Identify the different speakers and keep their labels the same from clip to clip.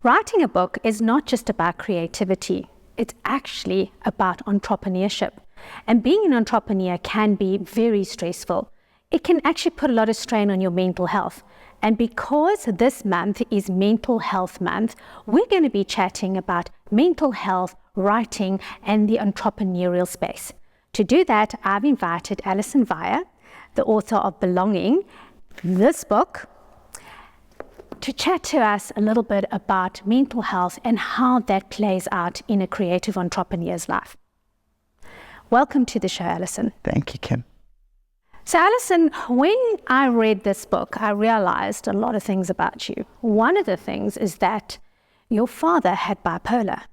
Speaker 1: Writing a book is not just about creativity, it's actually about entrepreneurship. And being an entrepreneur can be very stressful. It can actually put a lot of strain on your mental health. And because this month is Mental Health Month, we're going to be chatting about mental health, writing, and the entrepreneurial space. To do that, I've invited Alison Weihe, the author of Belonging, this book, to chat to us a little bit about mental health and how that plays out in a creative entrepreneur's life. Welcome to the show, Alison.
Speaker 2: Thank you, Kim.
Speaker 1: So, Alison, when I read this book, I realized a lot of things about you. One of the things is that your father had bipolar,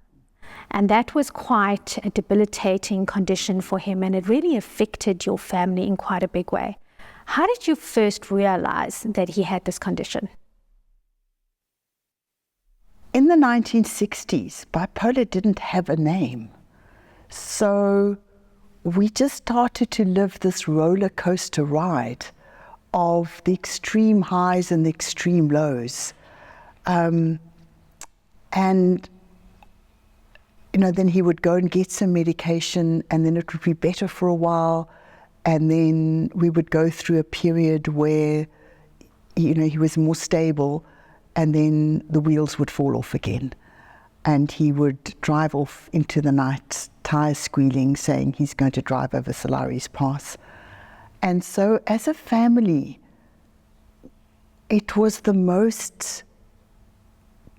Speaker 1: and that was quite a debilitating condition for him, and it really affected your family in quite a big way. How did you first realize that he had this condition?
Speaker 2: In the 1960s, bipolar didn't have a name. So we just started to live this roller coaster ride of the extreme highs and the extreme lows. And, then he would go and get some medication, and then it would be better for a while. And then we would go through a period where, he was more stable, and then the wheels would fall off again. And he would drive off into the night, tires squealing, saying he's going to drive over Solari's Pass. And so as a family, it was the most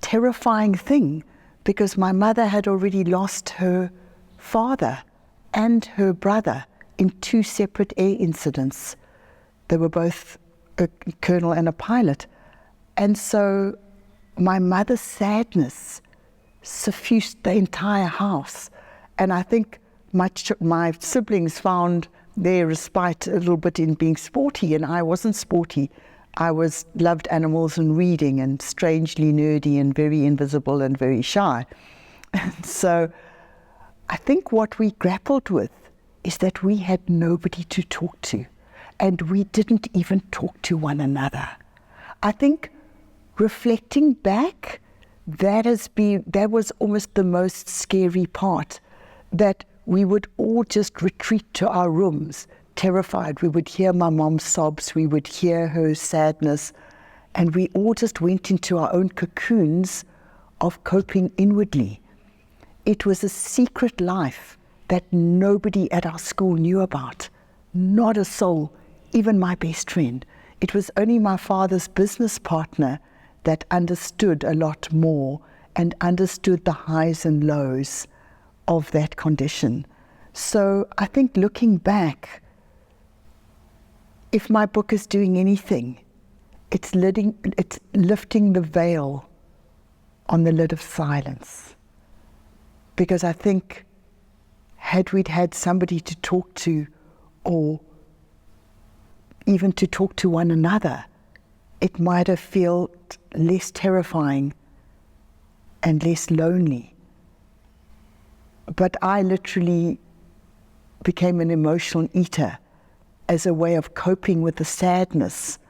Speaker 2: terrifying thing, because my mother had already lost her father and her brother in 2 separate air incidents. They were both a colonel and a pilot. And so my mother's sadness suffused the entire house. And I think my siblings found their respite a little bit in being sporty, and I wasn't sporty. I loved animals and reading, and strangely nerdy and very invisible and very shy. And so I think what we grappled with is that we had nobody to talk to, and we didn't even talk to one another. I think reflecting back, that was almost the most scary part, that we would all just retreat to our rooms, terrified. We would hear my mom's sobs, we would hear her sadness, and we all just went into our own cocoons of coping inwardly. It was a secret life that nobody at our school knew about, not a soul, even my best friend. It was only my father's business partner that understood a lot more and understood the highs and lows of that condition. So I think looking back, if my book is doing anything, it's lifting the veil on the lid of silence. Because I think had we had somebody to talk to, or even to talk to one another, it might have felt less terrifying and less lonely. But I literally became an emotional eater as a way of coping with the sadness.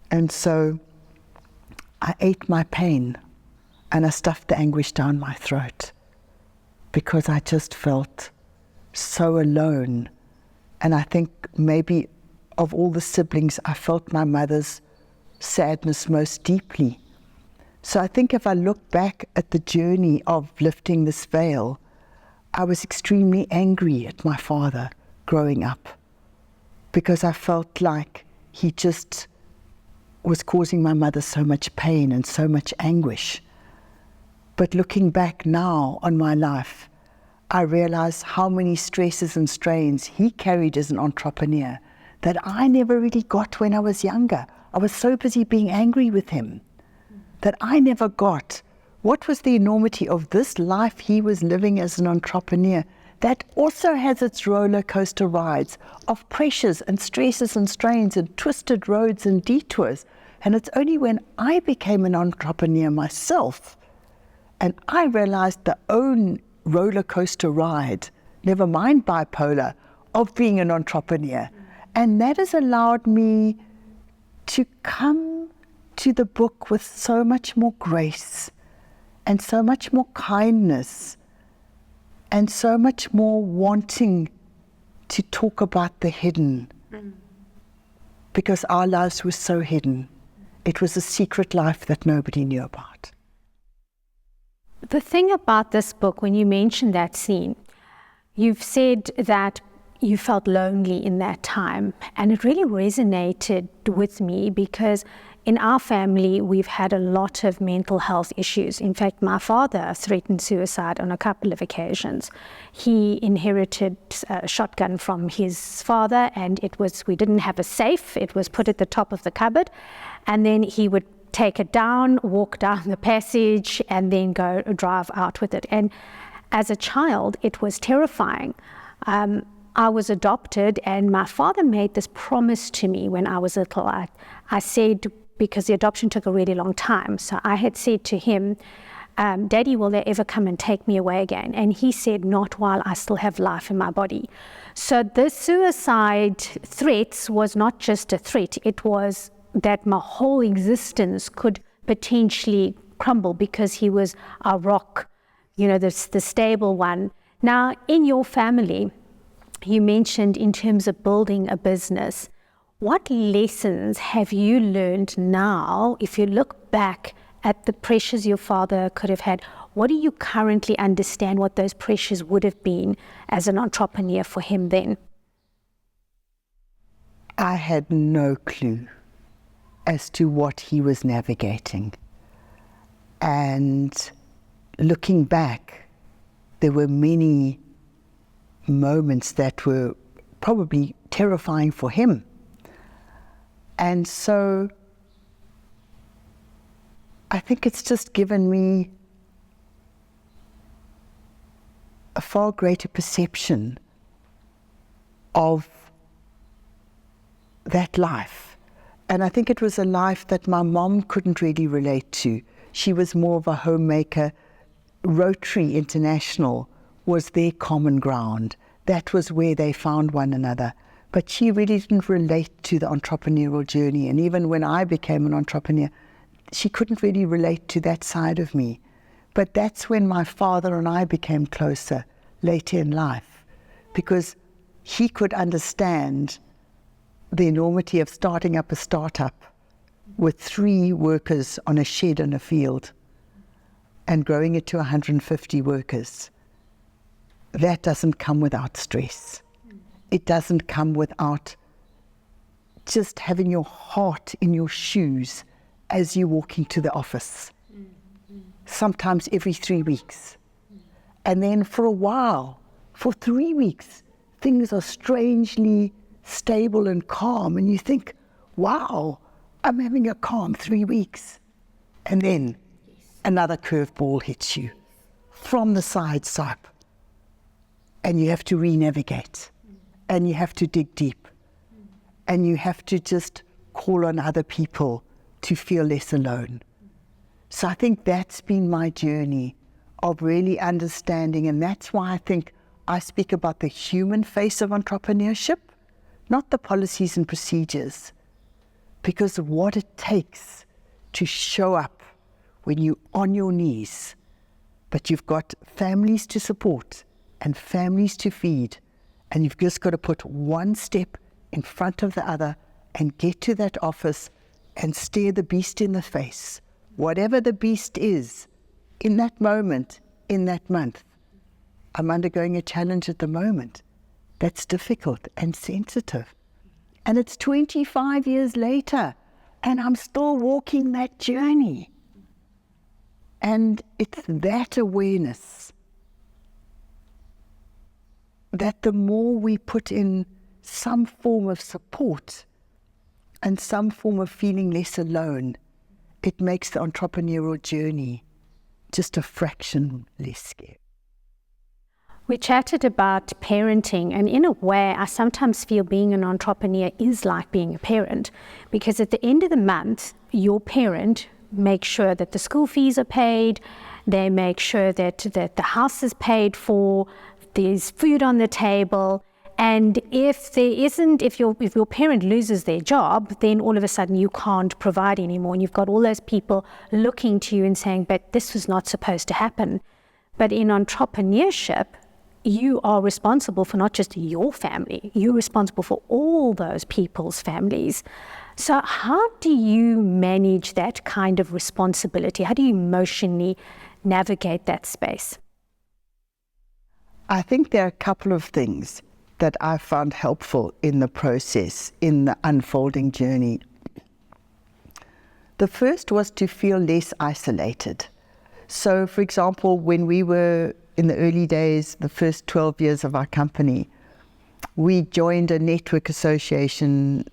Speaker 2: And so I ate my pain and I stuffed the anguish down my throat, because I just felt so alone. And I think maybe of all the siblings, I felt my mother's sadness most deeply. So I think if I look back at the journey of lifting this veil, I was extremely angry at my father growing up, because I felt like he just was causing my mother so much pain and so much anguish. But looking back now on my life, I realize how many stresses and strains he carried as an entrepreneur that I never really got when I was younger. I was so busy being angry with him that I never got what was the enormity of this life he was living as an entrepreneur, that also has its roller coaster rides of pressures and stresses and strains and twisted roads and detours. And it's only when I became an entrepreneur myself and I realized the own roller coaster ride, never mind bipolar, of being an entrepreneur. And that has allowed me to come to the book with so much more grace and so much more kindness, and so much more wanting to talk about the hidden, because our lives were so hidden. It was a secret life that nobody knew about.
Speaker 1: The thing about this book, when you mentioned that scene, you've said that you felt lonely in that time, and it really resonated with me because in our family, we've had a lot of mental health issues. In fact, my father threatened suicide on a couple of occasions. He inherited a shotgun from his father, and we didn't have a safe. It was put at the top of the cupboard, and then he would take it down, walk down the passage, and then go drive out with it. And as a child, it was terrifying. I was adopted, and my father made this promise to me when I was little. I said, because the adoption took a really long time, so I had said to him, Daddy, will they ever come and take me away again? And he said, not while I still have life in my body. So the suicide threats was not just a threat, it was that my whole existence could potentially crumble because he was our rock, the stable one. Now, in your family, you mentioned in terms of building a business, what lessons have you learned now, if you look back at the pressures your father could have had? What do you currently understand what those pressures would have been as an entrepreneur for him then?
Speaker 2: I had no clue as to what he was navigating. And looking back, there were many moments that were probably terrifying for him. And so I think it's just given me a far greater perception of that life. And I think it was a life that my mom couldn't really relate to. She was more of a homemaker. Rotary International was their common ground. That was where they found one another. But she really didn't relate to the entrepreneurial journey. And even when I became an entrepreneur, she couldn't really relate to that side of me. But that's when my father and I became closer later in life, because he could understand the enormity of starting up a startup with 3 workers on a shed in a field and growing it to 150 workers. That doesn't come without stress. It doesn't come without just having your heart in your shoes as you walk into the office. Sometimes every 3 weeks. And then for a while, for 3 weeks, things are strangely stable and calm. And you think, wow, I'm having a calm 3 weeks. And then another curveball hits you from the side swipe. And you have to re-navigate. And you have to dig deep. And you have to just call on other people to feel less alone. So I think that's been my journey of really understanding. And that's why I think I speak about the human face of entrepreneurship, not the policies and procedures, because of what it takes to show up when you're on your knees, but you've got families to support and families to feed, and you've just got to put one step in front of the other and get to that office and stare the beast in the face, whatever the beast is, in that moment, in that month. I'm undergoing a challenge at the moment that's difficult and sensitive. And it's 25 years later, and I'm still walking that journey. And it's that awareness that the more we put in some form of support and some form of feeling less alone, it makes the entrepreneurial journey just a fraction less scary.
Speaker 1: We chatted about parenting, and in a way, I sometimes feel being an entrepreneur is like being a parent, because at the end of the month, your parent makes sure that the school fees are paid, they make sure that the house is paid for, there's food on the table, And if your parent loses their job, then all of a sudden you can't provide anymore. And you've got all those people looking to you and saying, but this was not supposed to happen. But in entrepreneurship, you are responsible for not just your family, you're responsible for all those people's families. So how do you manage that kind of responsibility? How do you emotionally navigate that space?
Speaker 2: I think there are a couple of things that I found helpful in the process, in the unfolding journey. The first was to feel less isolated. So, for example, when we were in the early days, the first 12 years of our company, we joined a network association.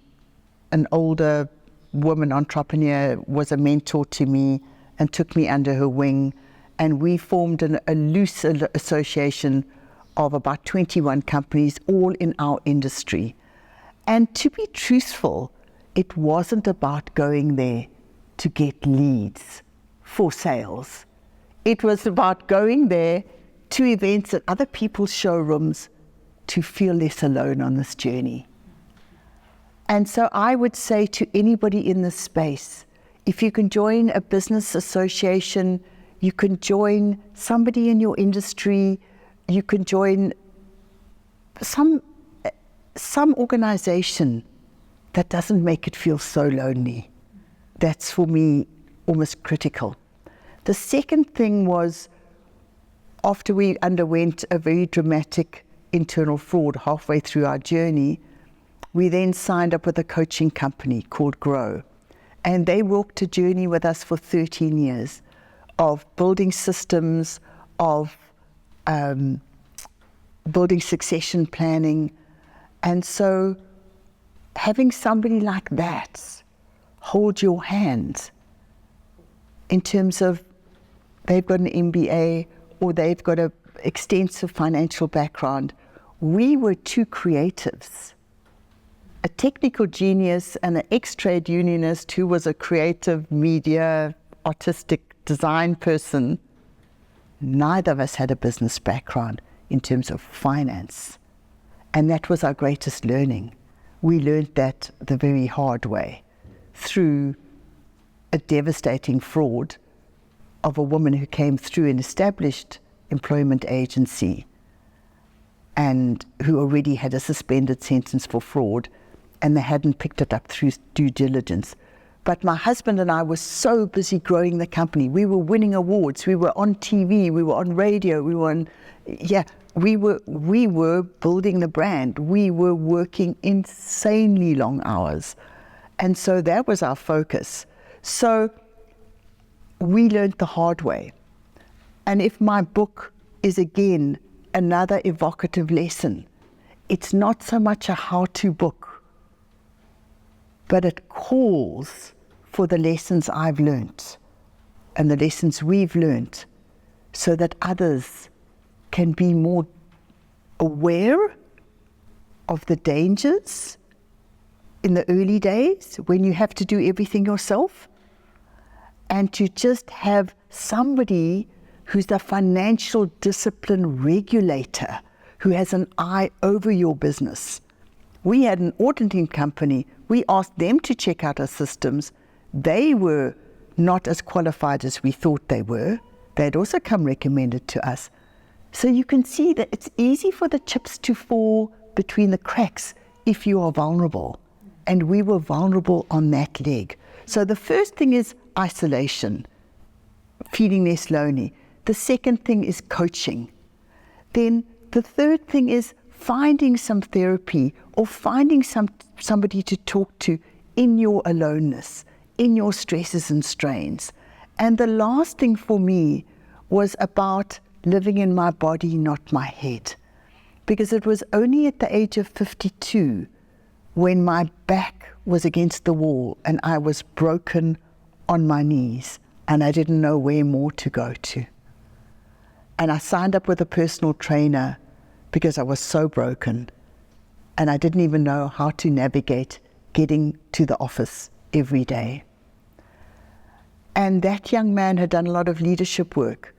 Speaker 2: An older woman entrepreneur was a mentor to me and took me under her wing, and we formed a loose association of about 21 companies, all in our industry. And to be truthful, it wasn't about going there to get leads for sales. It was about going there to events at other people's showrooms to feel less alone on this journey. And so I would say to anybody in this space, if you can join a business association, you can join somebody in your industry, you can join some organization that doesn't make it feel so lonely. That's for me almost critical. The second thing was, after we underwent a very dramatic internal fraud halfway through our journey, we then signed up with a coaching company called Grow. And they walked a journey with us for 13 years of building systems, of building succession planning. And so having somebody like that hold your hand in terms of they've got an MBA or they've got an extensive financial background. We were two creatives, a technical genius and an ex-trade unionist who was a creative media, artistic design person. Neither of us had a business background in terms of finance. And that was our greatest learning. We learned that the very hard way through a devastating fraud of a woman who came through an established employment agency and who already had a suspended sentence for fraud, and they hadn't picked it up through due diligence. But my husband and I were so busy growing the company. We were winning awards. We were on TV. We were on radio. We were building the brand. We were working insanely long hours. And so that was our focus. So we learned the hard way. And if my book is again another evocative lesson, it's not so much a how-to book, but it calls for the lessons I've learnt and the lessons we've learnt so that others can be more aware of the dangers in the early days when you have to do everything yourself, and to just have somebody who's the financial discipline regulator who has an eye over your business. We had an auditing company. We asked them to check out our systems. They were not as qualified as we thought they were. They had also come recommended to us. So you can see that it's easy for the chips to fall between the cracks if you are vulnerable. And we were vulnerable on that leg. So the first thing is isolation, feeling less lonely. The second thing is coaching. Then the third thing is finding some therapy or finding somebody to talk to in your aloneness, in your stresses and strains. And the last thing for me was about living in my body, not my head. Because it was only at the age of 52 when my back was against the wall and I was broken on my knees and I didn't know where more to go to. And I signed up with a personal trainer because I was so broken and I didn't even know how to navigate getting to the office every day. And that young man had done a lot of leadership work,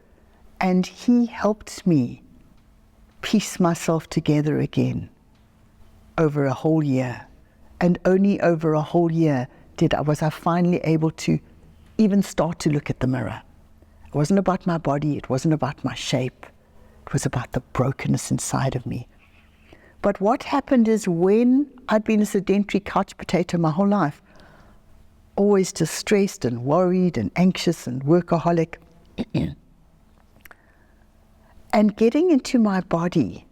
Speaker 2: and he helped me piece myself together again over a whole year. And only over a whole year was I finally able to even start to look at the mirror. It wasn't about my body, it wasn't about my shape, it was about the brokenness inside of me. But what happened is, when I'd been a sedentary couch potato my whole life, always just stressed and worried and anxious and workaholic, and getting into my body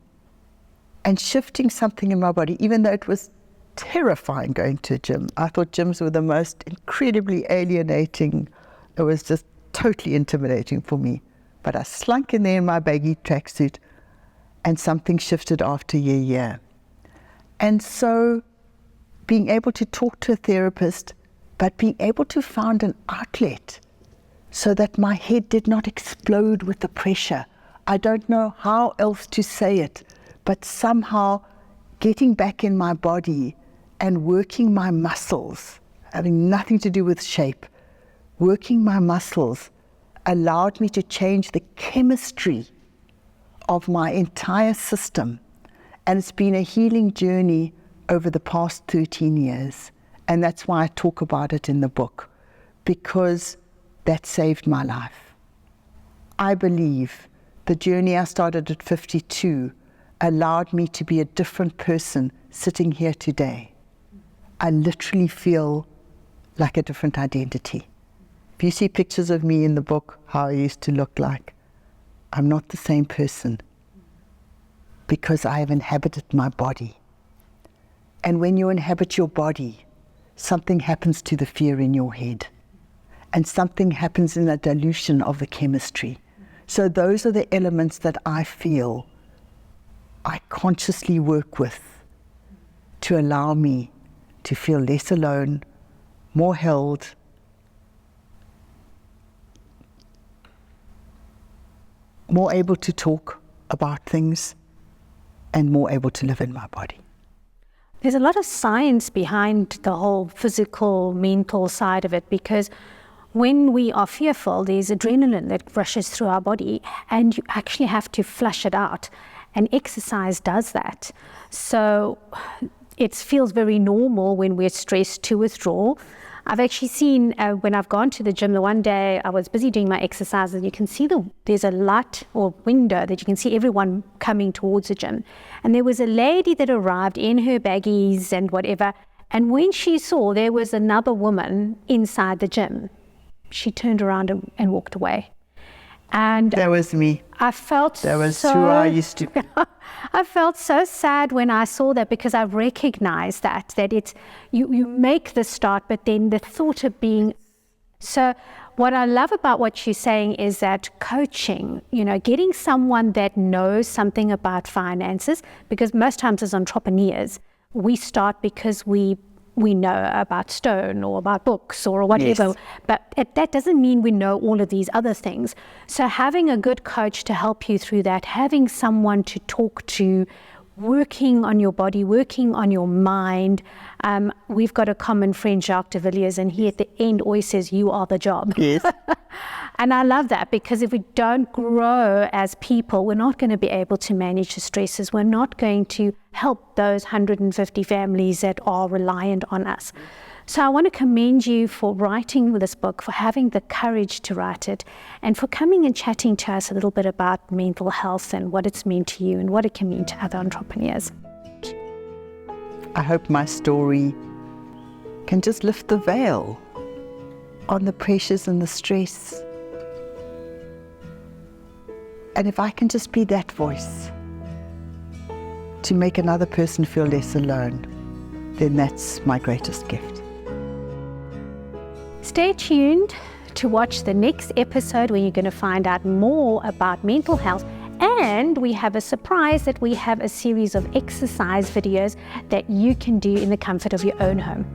Speaker 2: and shifting something in my body, even though it was terrifying going to a gym. I thought gyms were the most incredibly alienating. It was just totally intimidating for me. But I slunk in there in my baggy tracksuit, and something shifted after a year. And so being able to talk to a therapist, but being able to find an outlet so that my head did not explode with the pressure. I don't know how else to say it, but somehow getting back in my body and working my muscles, having nothing to do with shape, working my muscles allowed me to change the chemistry of my entire system. And it's been a healing journey over the past 13 years. And that's why I talk about it in the book, because that saved my life. I believe the journey I started at 52 allowed me to be a different person sitting here today. I literally feel like a different identity. If you see pictures of me in the book, how I used to look like, I'm not the same person, because I have inhabited my body. And when you inhabit your body, something happens to the fear in your head, and something happens in the dilution of the chemistry. So those are the elements that I feel I consciously work with to allow me to feel less alone, more held, more able to talk about things, and more able to live in my body.
Speaker 1: There's a lot of science behind the whole physical, mental side of it, because when we are fearful, there's adrenaline that rushes through our body, and you actually have to flush it out. And exercise does that. So it feels very normal when we're stressed to withdraw. I've actually seen when I've gone to the gym, the one day I was busy doing my exercises, and you can see there's a light or window that you can see everyone coming towards the gym. And there was a lady that arrived in her baggies and whatever. And when she saw there was another woman inside the gym, she turned around and walked away. And
Speaker 2: that was me.
Speaker 1: I felt
Speaker 2: that was who I used to be.
Speaker 1: I felt so sad when I saw that, because I recognized that it's you make the start, but then the thought of being. So what I love about what you're saying is that coaching, getting someone that knows something about finances, because most times as entrepreneurs, we start because we know about stone or about books or whatever, yes. But that doesn't mean we know all of these other things. So having a good coach to help you through that, having someone to talk to, working on your body, working on your mind. We've got a common friend, Jacques de Villiers, and he at the end always says, you are the job.
Speaker 2: Yes.
Speaker 1: And I love that, because if we don't grow as people, we're not going to be able to manage the stresses. We're not going to help those 150 families that are reliant on us. So I want to commend you for writing this book, for having the courage to write it, and for coming and chatting to us a little bit about mental health and what it's meant to you and what it can mean to other entrepreneurs.
Speaker 2: I hope my story can just lift the veil on the pressures and the stress. And if I can just be that voice to make another person feel less alone, then that's my greatest gift.
Speaker 1: Stay tuned to watch the next episode, where you're going to find out more about mental health. And we have a surprise that we have a series of exercise videos that you can do in the comfort of your own home.